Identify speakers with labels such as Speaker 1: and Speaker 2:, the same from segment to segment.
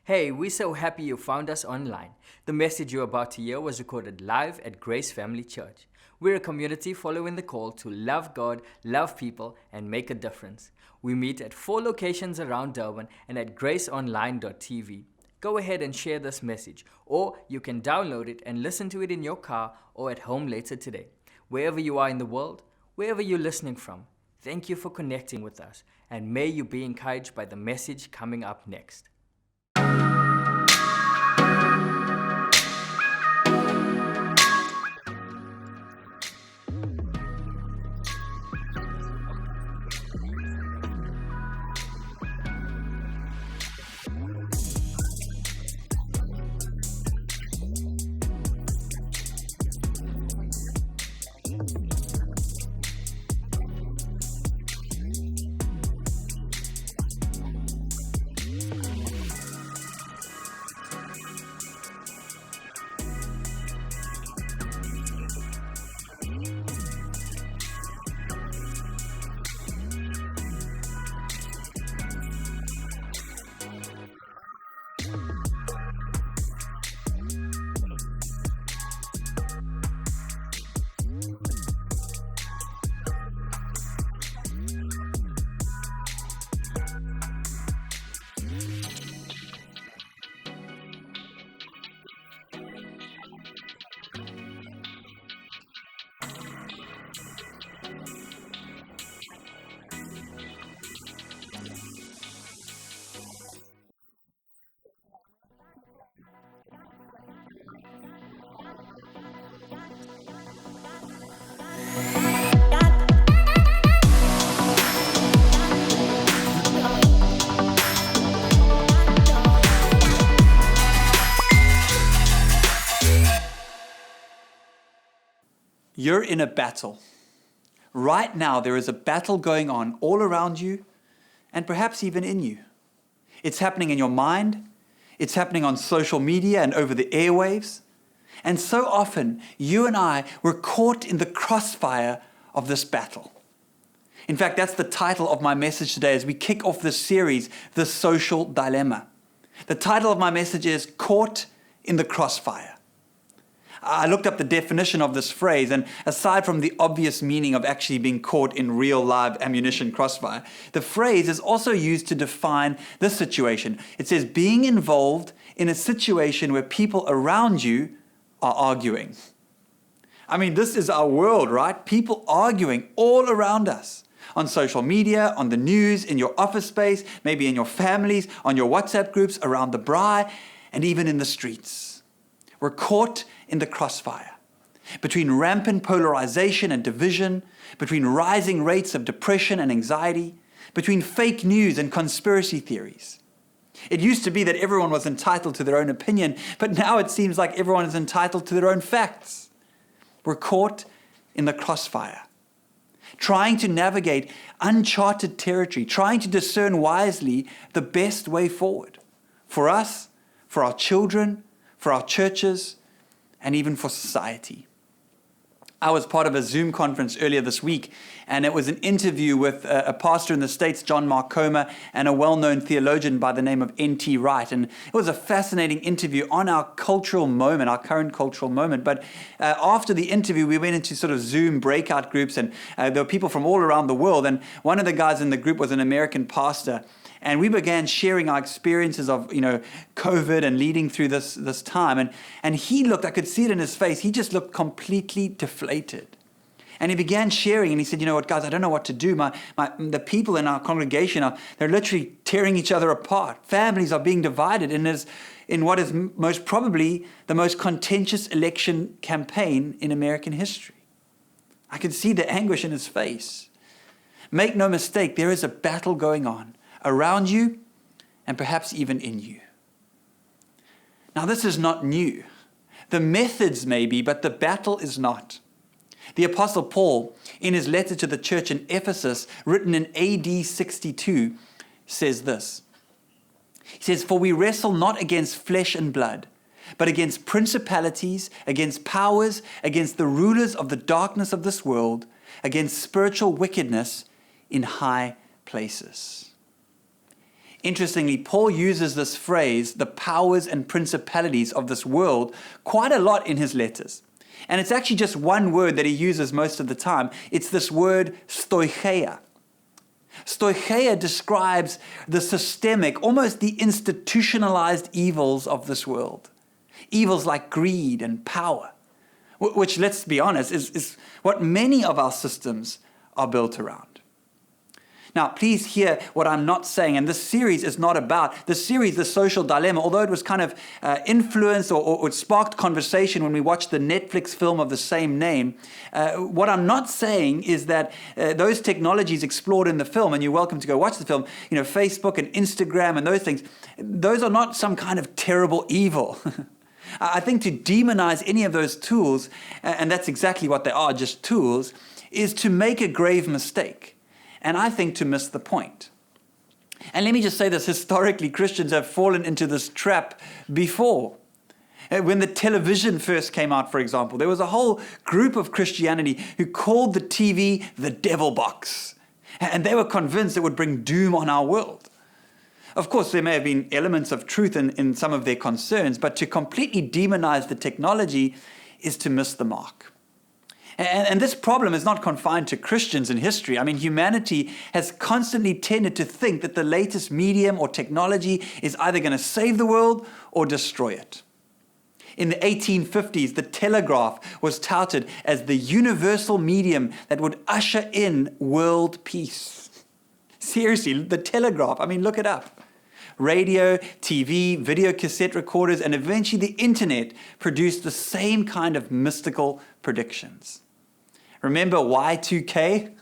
Speaker 1: Hey, we're so happy you found us online. The message you're about to hear was recorded live at Grace Family Church. We're a community following the call to love God, love people, and make a difference. We meet at 4 locations around Durban and at graceonline.tv. Go ahead and share this message, or you can download it and listen to it in your car or at home later today. Wherever you are in the world, wherever you're listening from, thank you for connecting with us, and may you be encouraged by the message coming up next.
Speaker 2: You're in a battle. Right now, there is a battle going on all around you and perhaps even in you. It's happening in your mind. It's happening on social media and over the airwaves. And so often, you and I were caught in the crossfire of this battle. In fact, that's the title of my message today as we kick off this series, The Social Dilemma. The title of my message is Caught in the Crossfire. I looked up the definition of this phrase, and aside from the obvious meaning of actually being caught in real live ammunition crossfire, the phrase is also used to define this situation. It says being involved in a situation where people around you are arguing. I mean, this is our world, right? People arguing all around us. On social media, on the news, in your office space, maybe in your families, on your WhatsApp groups, around the braai, and even in the streets. We're caught in the crossfire between rampant polarization and division, between rising rates of depression and anxiety, between fake news and conspiracy theories. It used to be that everyone was entitled to their own opinion, but now it seems like everyone is entitled to their own facts. We're caught in the crossfire, trying to navigate uncharted territory, trying to discern wisely the best way forward for us, for our children, for our churches, and even for society. I was part of a Zoom conference earlier this week, and it was an interview with a pastor in the States, John Mark Comer, and a well-known theologian by the name of N.T. Wright. And it was a fascinating interview on our cultural moment, our current cultural moment. But after the interview, we went into sort of Zoom breakout groups, and there were people from all around the world. And one of the guys in the group was an American pastor. And we began sharing our experiences of, COVID and leading through this time. And he looked, I could see it in his face, he just looked completely deflated. And he began sharing, and he said, you know what, guys, I don't know what to do. The people in our congregation, they're literally tearing each other apart. Families are being divided in what is most probably the most contentious election campaign in American history. I could see the anguish in his face. Make no mistake, there is a battle going on around you and perhaps even in you. Now, this is not new. The methods may be, but the battle is not. The Apostle Paul, in his letter to the church in Ephesus, written in AD 62, says this. He says, "For we wrestle not against flesh and blood, but against principalities, against powers, against the rulers of the darkness of this world, against spiritual wickedness in high places." Interestingly, Paul uses this phrase, the powers and principalities of this world, quite a lot in his letters. And it's actually just one word that he uses most of the time. It's this word stoicheia. Stoicheia describes the systemic, almost the institutionalized evils of this world. Evils like greed and power, which, let's be honest, is what many of our systems are built around. Now, please hear what I'm not saying, and this series is not about, the series, The Social Dilemma, although it was kind of influenced or it sparked conversation when we watched the Netflix film of the same name. What I'm not saying is that those technologies explored in the film, and you're welcome to go watch the film, Facebook and Instagram and those things, those are not some kind of terrible evil. I think to demonize any of those tools, and that's exactly what they are, just tools, is to make a grave mistake. And I think to miss the point. And let me just say this, historically Christians have fallen into this trap before. When the television first came out, for example, there was a whole group of Christianity who called the TV the devil box. And they were convinced it would bring doom on our world. Of course, there may have been elements of truth in some of their concerns, but to completely demonize the technology is to miss the mark. And this problem is not confined to Christians in history. I mean, humanity has constantly tended to think that the latest medium or technology is either going to save the world or destroy it. In the 1850s, the telegraph was touted as the universal medium that would usher in world peace. Seriously, the telegraph, I mean, look it up. Radio, TV, video cassette recorders, and eventually the internet produced the same kind of mystical predictions. Remember Y2K?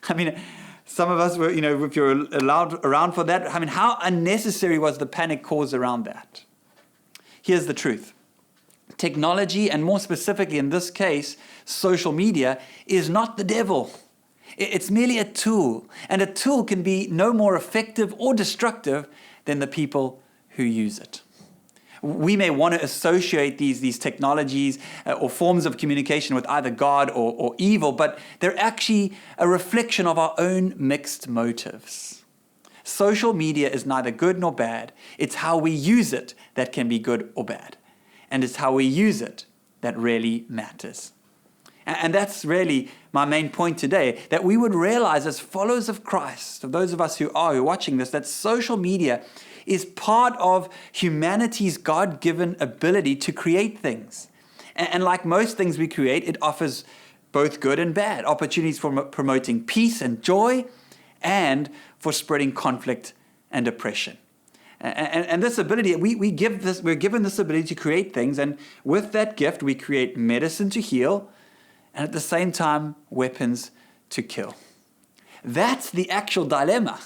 Speaker 2: I mean, some of us were, if you're allowed around for that, I mean, how unnecessary was the panic caused around that? Here's the truth. Technology, and more specifically in this case, social media, is not the devil. It's merely a tool, and a tool can be no more effective or destructive than the people who use it. We may want to associate these technologies or forms of communication with either God or evil, but they're actually a reflection of our own mixed motives. Social media is neither good nor bad. It's how we use it that can be good or bad. And it's how we use it that really matters. And that's really my main point today, that we would realize as followers of Christ, of those of us who are watching this, that social media is part of humanity's God-given ability to create things. And like most things we create, it offers both good and bad, opportunities for promoting peace and joy, and for spreading conflict and oppression. And this ability, we're given this ability to create things, and with that gift, we create medicine to heal, and at the same time, weapons to kill. That's the actual dilemma.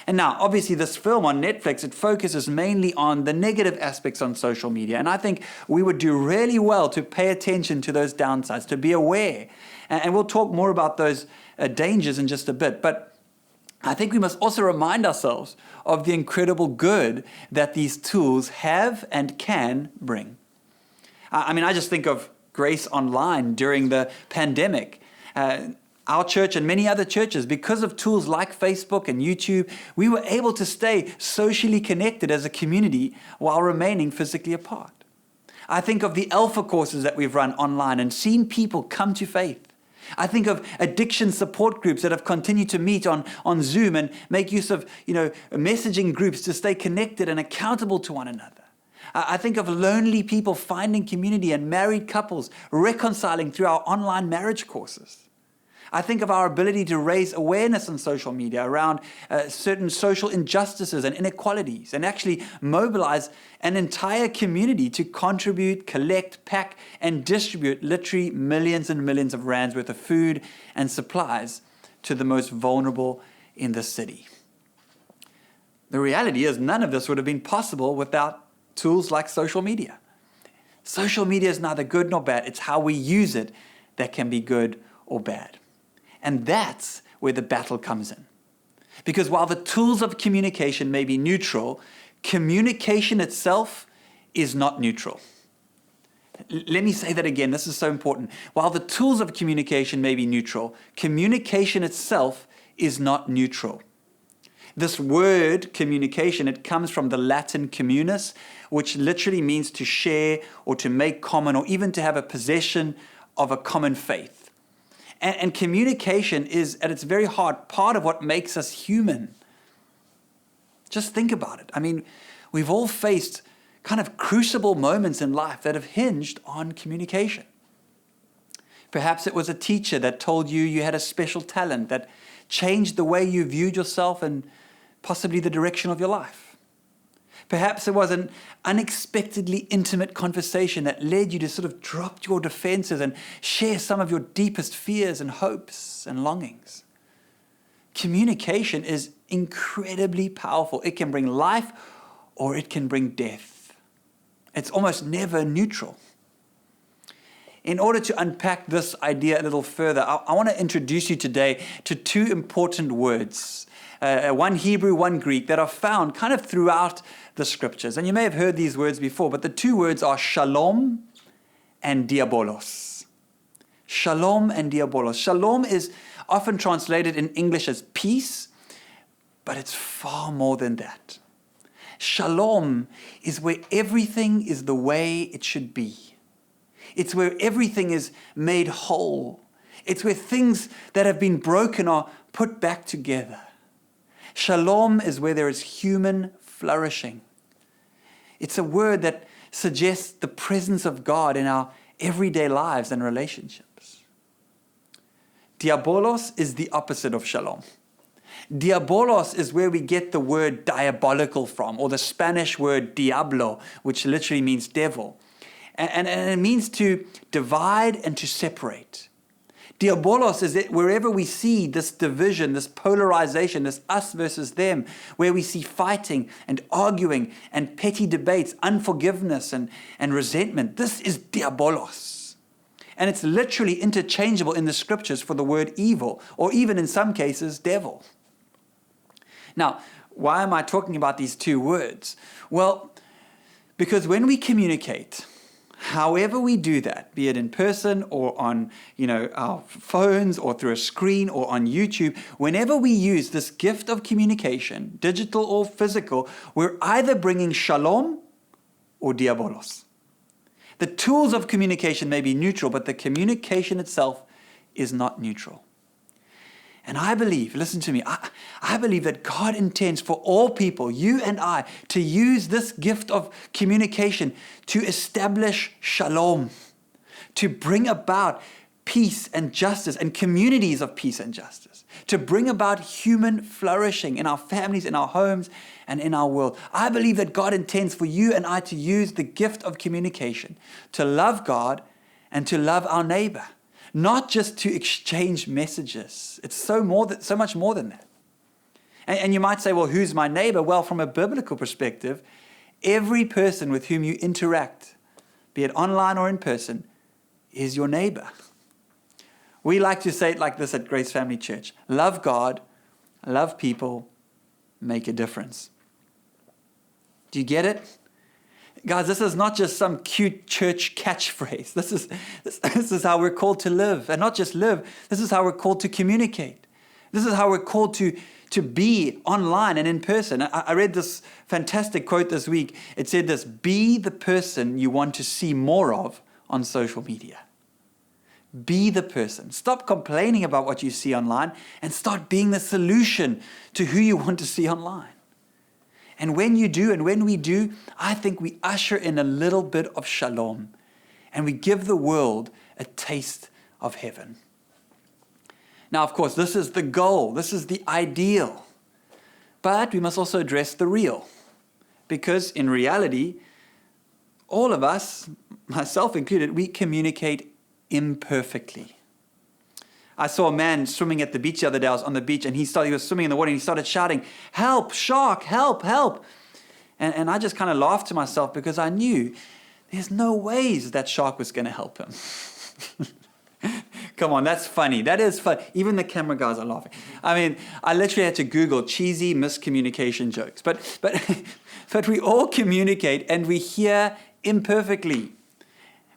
Speaker 2: And now, obviously, this film on Netflix, it focuses mainly on the negative aspects on social media. And I think we would do really well to pay attention to those downsides, to be aware. And we'll talk more about those dangers in just a bit. But I think we must also remind ourselves of the incredible good that these tools have and can bring. I mean, I just think of Grace Online during the pandemic. Our church and many other churches, because of tools like Facebook and YouTube, we were able to stay socially connected as a community while remaining physically apart. I think of the Alpha courses that we've run online and seen people come to faith. I think of addiction support groups that have continued to meet on Zoom and make use of, messaging groups to stay connected and accountable to one another. I think of lonely people finding community and married couples reconciling through our online marriage courses. I think of our ability to raise awareness on social media around certain social injustices and inequalities, and actually mobilize an entire community to contribute, collect, pack, and distribute literally millions and millions of rands worth of food and supplies to the most vulnerable in the city. The reality is none of this would have been possible without tools like social media. Social media is neither good nor bad. It's how we use it that can be good or bad. And that's where the battle comes in. Because while the tools of communication may be neutral, communication itself is not neutral. Let me say that again. This is so important. While the tools of communication may be neutral, communication itself is not neutral. This word, communication, it comes from the Latin communis, which literally means to share or to make common or even to have a possession of a common faith. And communication is, at its very heart, part of what makes us human. Just think about it. I mean, we've all faced kind of crucible moments in life that have hinged on communication. Perhaps it was a teacher that told you you had a special talent that changed the way you viewed yourself and possibly the direction of your life. Perhaps it was an unexpectedly intimate conversation that led you to sort of drop your defenses and share some of your deepest fears and hopes and longings. Communication is incredibly powerful. It can bring life or it can bring death. It's almost never neutral. In order to unpack this idea a little further, I want to introduce you today to two important words, one Hebrew, one Greek, that are found kind of throughout the scriptures. And you may have heard these words before, but the two words are shalom and diabolos. Shalom and diabolos. Shalom is often translated in English as peace, but it's far more than that. Shalom is where everything is the way it should be. It's where everything is made whole. It's where things that have been broken are put back together. Shalom is where there is human flourishing. It's a word that suggests the presence of God in our everyday lives and relationships. Diabolos is the opposite of shalom. Diabolos is where we get the word diabolical from, or the Spanish word diablo, which literally means devil. And it means to divide and to separate. Diabolos is that wherever we see this division, this polarization, this us versus them, where we see fighting and arguing and petty debates, unforgiveness and resentment, this is diabolos. And it's literally interchangeable in the scriptures for the word evil, or even in some cases, devil. Now, why am I talking about these two words? Well, because when we communicate, however we do that, be it in person or on, our phones or through a screen or on YouTube, whenever we use this gift of communication, digital or physical, we're either bringing shalom or diabolos. The tools of communication may be neutral, but the communication itself is not neutral. And I believe, listen to me, I believe that God intends for all people, you and I, to use this gift of communication to establish shalom, to bring about peace and justice and communities of peace and justice, to bring about human flourishing in our families, in our homes, and in our world. I believe that God intends for you and I to use the gift of communication to love God and to love our neighbor. Not just to exchange messages. It's so much more than that. And you might say, well, who's my neighbor? Well, from a biblical perspective, every person with whom you interact, be it online or in person, is your neighbor. We like to say it like this at Grace Family Church: love God, love people, make a difference. Do you get it? Guys, this is not just some cute church catchphrase. This is how we're called to live. And not just live, this is how we're called to communicate. This is how we're called to be online and in person. I read this fantastic quote this week. It said this: be the person you want to see more of on social media. Be the person. Stop complaining about what you see online and start being the solution to who you want to see online. And when you do, and when we do, I think we usher in a little bit of shalom, and we give the world a taste of heaven. Now, of course, this is the goal. This is the ideal. But we must also address the real. Because in reality, all of us, myself included, we communicate imperfectly. I saw a man swimming at the beach the other day. I was on the beach, and he was swimming in the water, and he started shouting, "Help, shark, help, help." And I just kind of laughed to myself because I knew there's no ways that shark was going to help him. Come on, that's funny. That is fun. Even the camera guys are laughing. I mean, I literally had to Google cheesy miscommunication jokes. But we all communicate, and we hear imperfectly.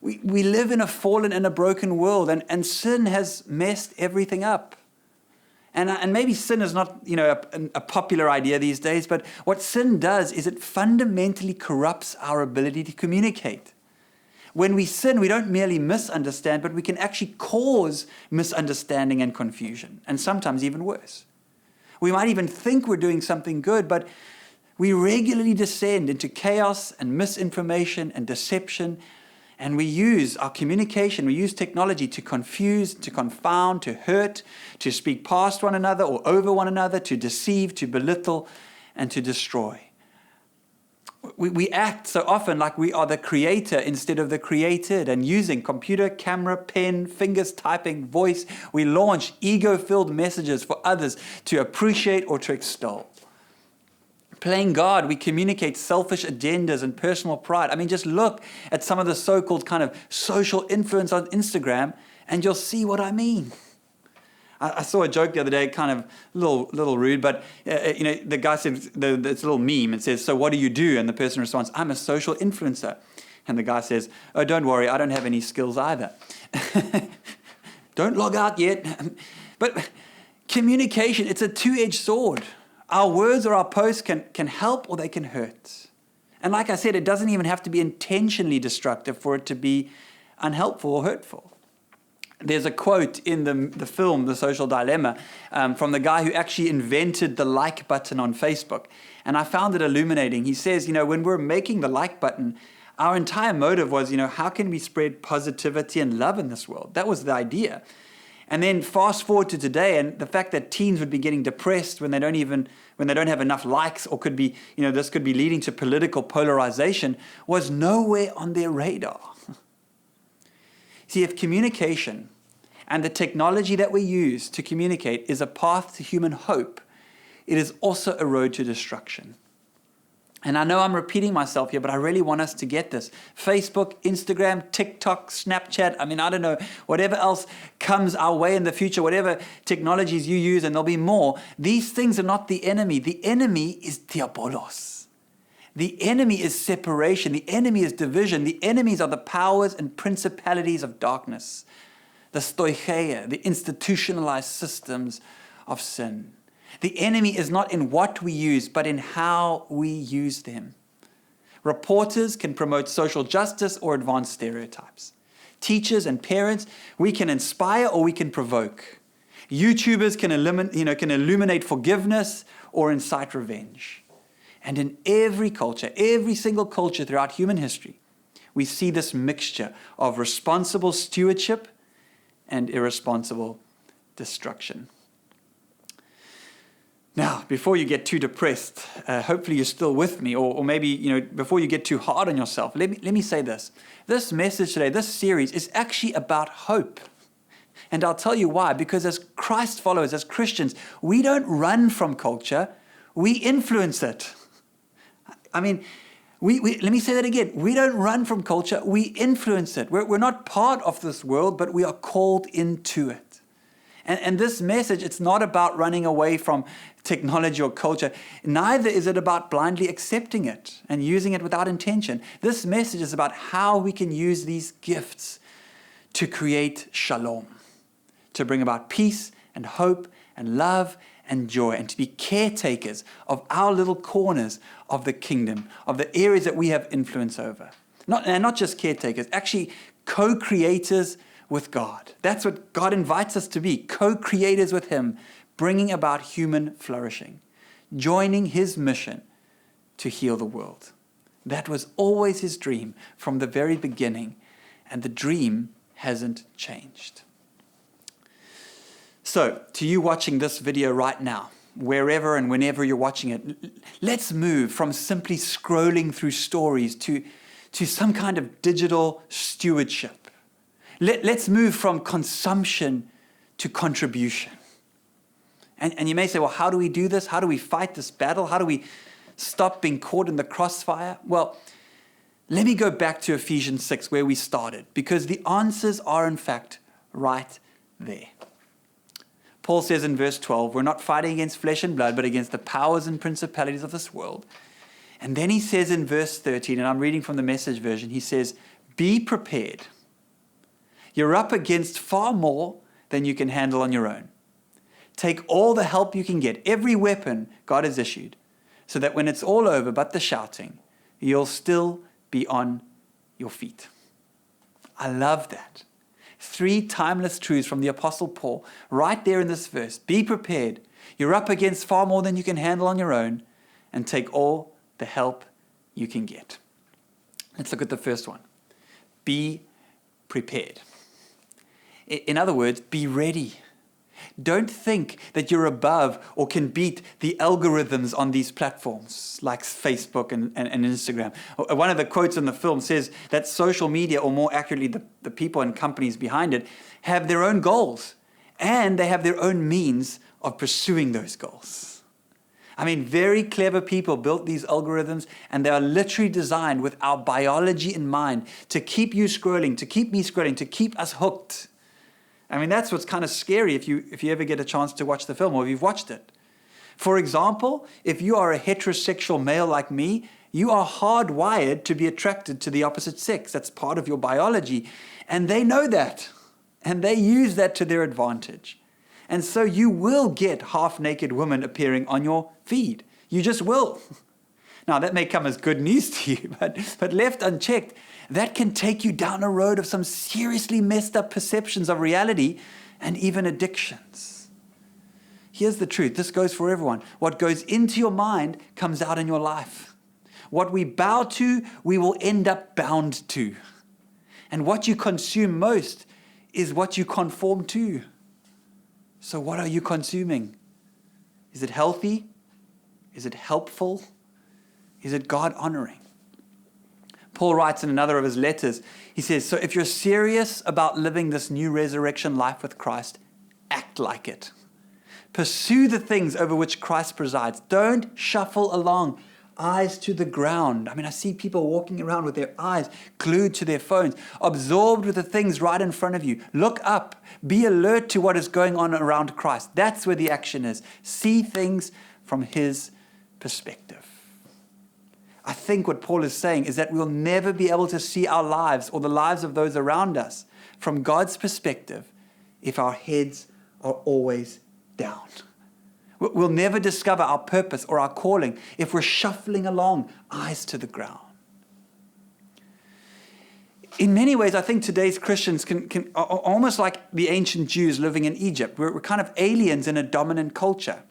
Speaker 2: We live in a fallen and a broken world, and sin has messed everything up. And maybe sin is not, a popular idea these days, but what sin does is it fundamentally corrupts our ability to communicate. When we sin, we don't merely misunderstand, but we can actually cause misunderstanding and confusion, and sometimes even worse. We might even think we're doing something good, but we regularly descend into chaos and misinformation and deception, and we use our communication, we use technology to confuse, to confound, to hurt, to speak past one another or over one another, to deceive, to belittle, and to destroy. We act so often like we are the creator instead of the created, and using computer, camera, pen, fingers typing, voice, we launch ego-filled messages for others to appreciate or to extol. Playing God, we communicate selfish agendas and personal pride. I mean, just look at some of the so-called kind of social influence on Instagram, and you'll see what I mean. I saw a joke the other day, kind of little rude, but the guy said, it's a little meme. It says, "So what do you do?" And the person responds, "I'm a social influencer." And the guy says, "Oh, don't worry, I don't have any skills either." Don't log out yet. But communication, it's a two-edged sword. Our words or our posts can help or they can hurt. And like I said, it doesn't even have to be intentionally destructive for it to be unhelpful or hurtful. There's a quote in the film, The Social Dilemma, from the guy who actually invented the like button on Facebook. And I found it illuminating. He says, when we're making the like button, our entire motive was, how can we spread positivity and love in this world? That was the idea. And then fast forward to today, and the fact that teens would be getting depressed when they don't have enough likes, or could be, this could be leading to political polarization, was nowhere on their radar. See, if communication and the technology that we use to communicate is a path to human hope, it is also a road to destruction. And I know I'm repeating myself here, but I really want us to get this. Facebook, Instagram, TikTok, Snapchat, I don't know, whatever else comes our way in the future, whatever technologies you use, and there'll be more, these things are not the enemy. The enemy is diabolos. The enemy is separation. The enemy is division. The enemies are the powers and principalities of darkness, the stoicheia, the institutionalized systems of sin. The enemy is not in what we use, but in how we use them. Reporters can promote social justice or advance stereotypes. Teachers and parents, we can inspire or we can provoke. YouTubers can illuminate forgiveness or incite revenge. And in every culture, every single culture throughout human history, we see this mixture of responsible stewardship and irresponsible destruction. Now, before you get too depressed, hopefully you're still with me, or maybe, before you get too hard on yourself, let me say this. This message today, this series is actually about hope. And I'll tell you why. Because as Christ followers, as Christians, we don't run from culture, we influence it. Let me say that again. We don't run from culture, we influence it. We're not part of this world, but we are called into it. And this message, it's not about running away from technology or culture. Neither is it about blindly accepting it and using it without intention. This message is about how we can use these gifts to create shalom, to bring about peace and hope and love and joy, and to be caretakers of our little corners of the kingdom, of the areas that we have influence over. Not just caretakers, actually co-creators with God. That's what God invites us to be, co-creators with Him, bringing about human flourishing, joining His mission to heal the world. That was always His dream from the very beginning, and the dream hasn't changed. So, to you watching this video right now, wherever and whenever you're watching it, let's move from simply scrolling through stories to some kind of digital stewardship. Let's move from consumption to contribution. And you may say, well, how do we do this? How do we fight this battle? How do we stop being caught in the crossfire? Well, let me go back to Ephesians 6, where we started, because the answers are, in fact, right there. Paul says in verse 12, we're not fighting against flesh and blood, but against the powers and principalities of this world. And then he says in verse 13, and I'm reading from the Message version, he says, be prepared. You're up against far more than you can handle on your own. Take all the help you can get, every weapon God has issued, so that when it's all over but the shouting, you'll still be on your feet. I love that. 3 timeless truths from the Apostle Paul right there in this verse. Be prepared. You're up against far more than you can handle on your own, and take all the help you can get. Let's look at the first one. Be prepared. In other words, be ready. Don't think that you're above or can beat the algorithms on these platforms like Facebook and Instagram. One of the quotes in the film says that social media, or more accurately, the people and companies behind it, have their own goals, and they have their own means of pursuing those goals. I mean, very clever people built these algorithms, and they are literally designed with our biology in mind to keep you scrolling, to keep me scrolling, to keep us hooked. I mean, that's what's kind of scary if you ever get a chance to watch the film, or if you've watched it. For example, if you are a heterosexual male like me, you are hardwired to be attracted to the opposite sex. That's part of your biology. And they know that. And they use that to their advantage. And so you will get half-naked women appearing on your feed. You just will. Now, that may come as good news to you, but left unchecked, that can take you down a road of some seriously messed up perceptions of reality and even addictions. Here's the truth. This goes for everyone. What goes into your mind comes out in your life. What we bow to, we will end up bound to. And what you consume most is what you conform to. So what are you consuming? Is it healthy? Is it helpful? Is it God-honoring? Paul writes in another of his letters, he says, so if you're serious about living this new resurrection life with Christ, act like it. Pursue the things over which Christ presides. Don't shuffle along, eyes to the ground. I mean, I see people walking around with their eyes glued to their phones, absorbed with the things right in front of you. Look up. Be alert to what is going on around Christ. That's where the action is. See things from his perspective. I think what Paul is saying is that we'll never be able to see our lives or the lives of those around us from God's perspective if our heads are always down. We'll never discover our purpose or our calling if we're shuffling along, eyes to the ground. In many ways, I think today's Christians are almost like the ancient Jews living in Egypt. We're kind of aliens in a dominant culture.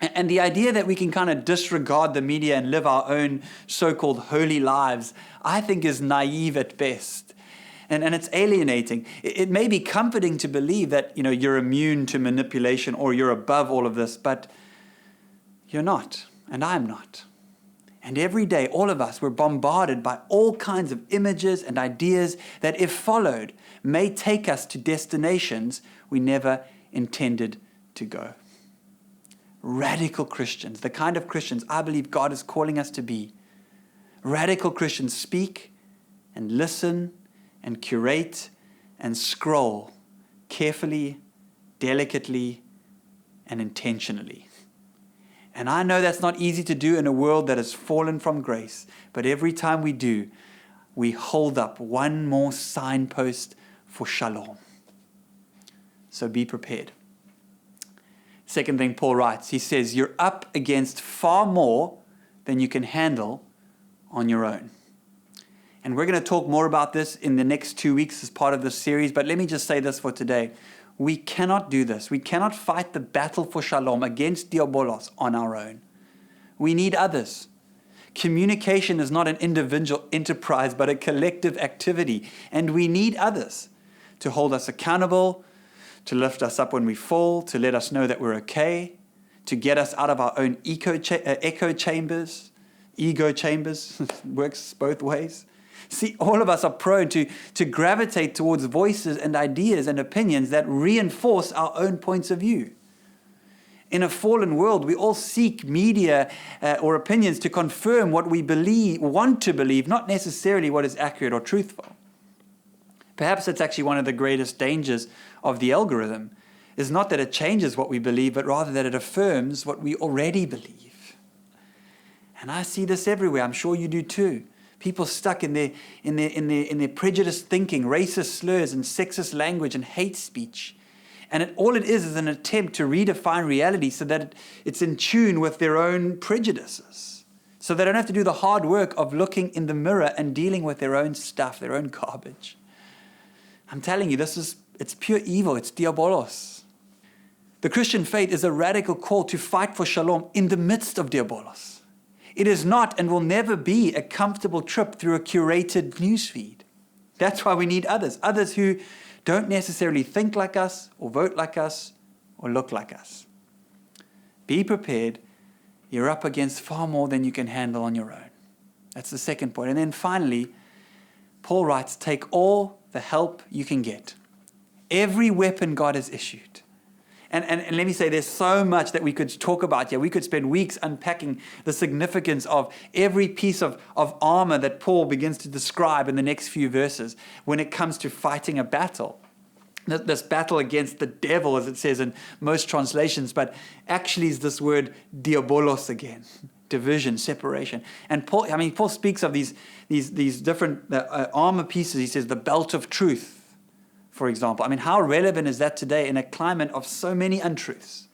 Speaker 2: And the idea that we can kind of disregard the media and live our own so-called holy lives, I think is naive at best. And it's alienating. It may be comforting to believe that, you're immune to manipulation or you're above all of this, but you're not, and I'm not. And every day, all of us, we're bombarded by all kinds of images and ideas that, if followed, may take us to destinations we never intended to go. Radical Christians, the kind of Christians I believe God is calling us to be. Radical Christians speak and listen and curate and scroll carefully, delicately, and intentionally. And I know that's not easy to do in a world that has fallen from grace, but every time we do, we hold up one more signpost for shalom. So be prepared. Second thing Paul writes, he says, you're up against far more than you can handle on your own. And we're going to talk more about this in the next 2 weeks as part of this series, but let me just say this for today. We cannot do this. We cannot fight the battle for shalom against diabolos on our own. We need others. Communication is not an individual enterprise, but a collective activity. And we need others to hold us accountable, to lift us up when we fall, to let us know that we're okay, to get us out of our own ego chambers, works both ways. See, all of us are prone to gravitate towards voices and ideas and opinions that reinforce our own points of view. In a fallen world, we all seek media or opinions to confirm what we want to believe, not necessarily what is accurate or truthful. Perhaps that's actually one of the greatest dangers of the algorithm, is not that it changes what we believe, but rather that it affirms what we already believe. And I see this everywhere. I'm sure you do too. People stuck in their prejudiced thinking, racist slurs and sexist language and hate speech. And all it is an attempt to redefine reality so that it's in tune with their own prejudices. So they don't have to do the hard work of looking in the mirror and dealing with their own stuff, their own garbage. I'm telling you, it's pure evil. It's diabolos. The Christian faith is a radical call to fight for shalom in the midst of diabolos. It is not and will never be a comfortable trip through a curated newsfeed. That's why we need others who don't necessarily think like us or vote like us or look like us. Be prepared. You're up against far more than you can handle on your own. That's the second point. And then finally, Paul writes, take all the help you can get. Every weapon God has issued. And let me say, there's so much that we could talk about here. We could spend weeks unpacking the significance of every piece of armor that Paul begins to describe in the next few verses when it comes to fighting a battle. This battle against the devil, as it says in most translations, but actually is this word diabolos again. Division, separation. And Paul speaks of these different armor pieces. He says the belt of truth, for example. How relevant is that today in a climate of so many untruths?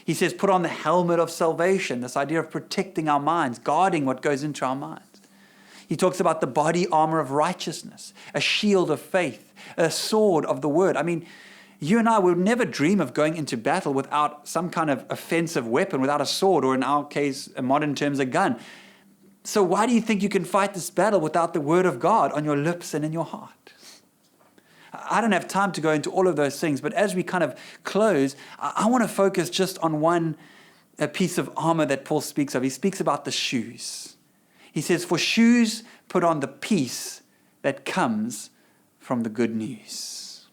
Speaker 2: He says, put on the helmet of salvation, this idea of protecting our minds, guarding what goes into our minds. He talks about the body armor of righteousness, a shield of faith, a sword of the word. You and I would never dream of going into battle without some kind of offensive weapon, without a sword, or in our case, in modern terms, a gun. So why do you think you can fight this battle without the word of God on your lips and in your heart? I don't have time to go into all of those things, but as we kind of close, I want to focus just on one piece of armor that Paul speaks of. He speaks about the shoes. He says, for shoes, put on the peace that comes from the good news.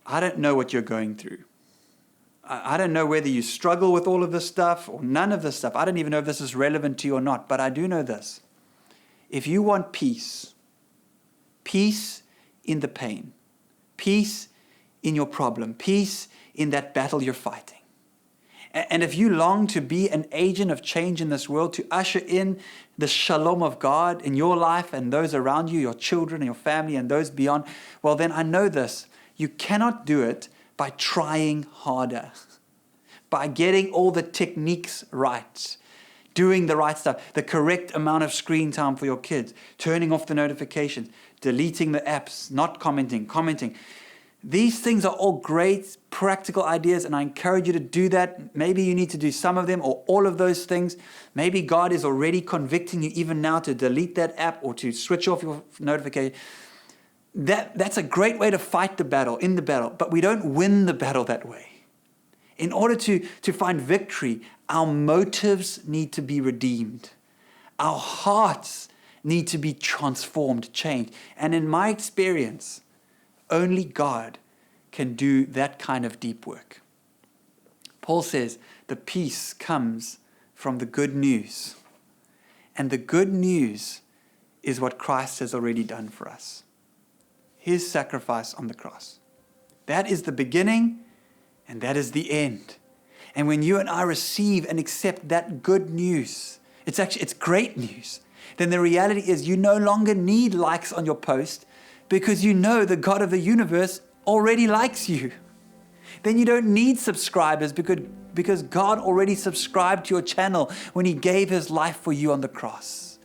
Speaker 2: I don't know what you're going through. I don't know whether you struggle with all of this stuff or none of this stuff. I don't even know if this is relevant to you or not, but I do know this. If you want peace in the pain, peace in your problem, peace in that battle you're fighting. And if you long to be an agent of change in this world, to usher in the shalom of God in your life and those around you, your children and your family and those beyond, well then I know this. You cannot do it by trying harder, by getting all the techniques right, doing the right stuff, the correct amount of screen time for your kids, turning off the notifications, deleting the apps, not commenting. These things are all great practical ideas, and I encourage you to do that. Maybe you need to do some of them or all of those things. Maybe God is already convicting you even now to delete that app or to switch off your notification. That's a great way to fight the battle, in the battle, but we don't win the battle that way. In order to find victory, our motives need to be redeemed. Our hearts need to be transformed, changed. And in my experience, only God can do that kind of deep work. Paul says the peace comes from the good news. And the good news is what Christ has already done for us. His sacrifice on the cross. That is the beginning and that is the end. And when you and I receive and accept that good news, it's great news. Then the reality is you no longer need likes on your post because you know the God of the universe already likes you. Then you don't need subscribers because God already subscribed to your channel when He gave His life for you on the cross.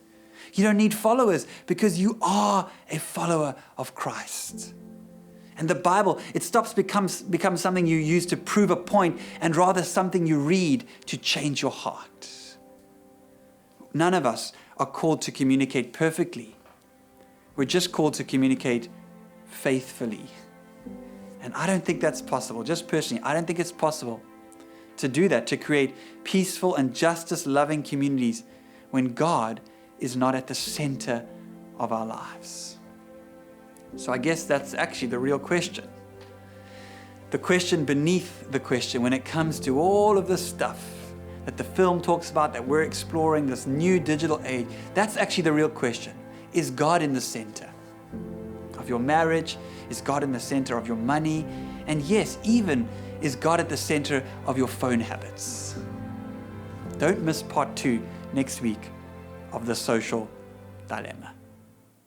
Speaker 2: You don't need followers because you are a follower of Christ. And the Bible, it becomes something you use to prove a point and rather something you read to change your heart. None of us are called to communicate perfectly. We're just called to communicate faithfully. And I don't think that's possible. Just personally, I don't think it's possible to do that, to create peaceful and justice-loving communities when God is not at the center of our lives. So I guess that's actually the real question. The question beneath the question when it comes to all of this stuff that the film talks about, that we're exploring, this new digital age, that's actually the real question. Is God in the center of your marriage? Is God in the center of your money? And yes, even is God at the center of your phone habits? Don't miss part 2 next week of The Social Dilemma.